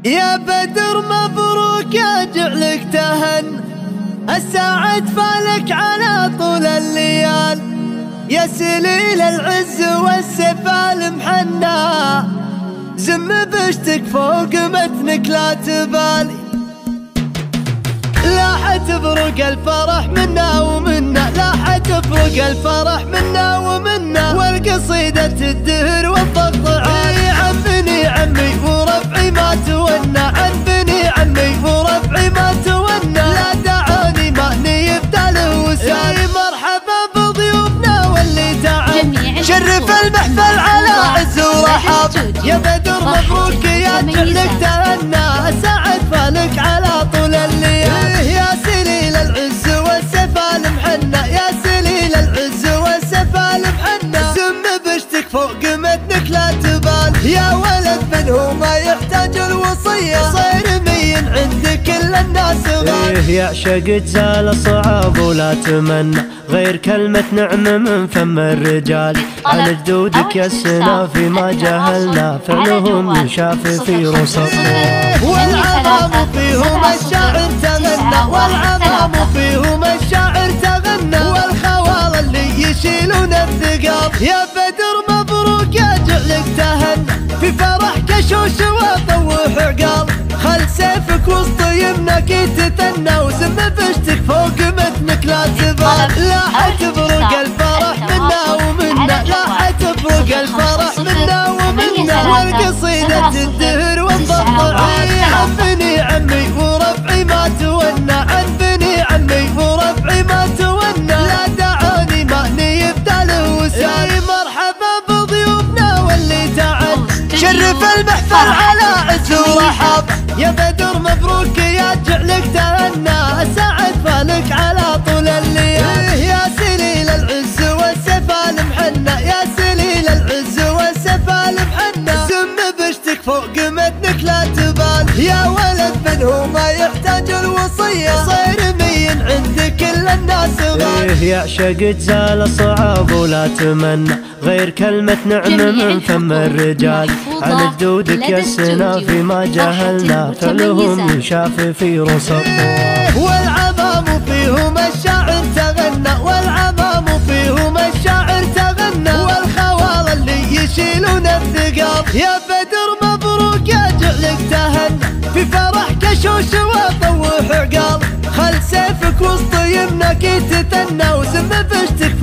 يا بدر مبروك يا جعلك تهن، الساعد فالك على طول الليال، يا سليل العز والسفال محنى، زم بشتك فوق متنك لا تبالي، لاح تبرق الفرح منا ومنا، لاح تبرق الفرح منا ومنا، والقصيدة الدهر والضغط عالي، عن بني عمي وربعي ما تونى، عن بني عمي وربعي ما تونى، لا دعاني ماني يبداله وسالي، مرحبا بضيوفنا واللي تعال، شرف المحفل على عز ورحاب، يا بدر مبروك يا جعلك تهنى، الساعد فالك على طول الليل، يا سليل العز والسفال محنى، يا سليل العز والسفال محنى، سم بشتك فوق متنك لا تبال، يا ولد من هو ما يحتاج الوصية، صير مين عند كل الناس غالي، يعشق تزال الصعاب ولا تمنى غير كلمة نعم من فم الرجال، عن جدودك يا السنا فيما جهلنا، فعلهم ينشاف في رصصنا، والعظام فيهم الشاعر تغنى، والعظام فيهم الشاعر تغنى، والخوال اللي يشيلون الثقال، يا بدر مبروك يا جعلك تهنى، في فرح كشوش وطوح عقال، خل سيفك وسط يمنك يتثنى، وسم بشتك فوق متنك لا تبال، لاح تبرق الفرح منا ومنا، لاح تبرق الفرح منا ومنا، والقصيدة الدهر والضغط عالي، عن بني عمي وربعي ما تونى، عن بني عمي وربعي ما تونى، لا دعاني ماني يبداله وسالي، مرحبا بضيوفنا واللي تعال، شرف المحفل على عز ورحاب، يا بدر مبروك يا جعلك تهنى، الساعد فالك على طول الليل، يا سليل العز والسفال محنى، يا سليل العز والسفال محنى، سم بشتك فوق متنك لا تبال، يا ولد من هو ما يحتاج الوصية، صير مين عند كل الناس غالي، يعشق تزال الصعاب ولا تمنى غير كلمة نعم من فم الرجال، عن جدودك يا السنا فيما جهلنا، فعلهم ينشاف في رصصنا، والعظام فيهم الشاعر تغنى، والعظام فيهم الشاعر تغنى، والخوال اللي يشيلون الثقال، يا بدر مبروك يا جعلك تهنى، في فرح كشوش وطوح عقال، خل سيفك وسط يمنك يتثنى، وسم بشتك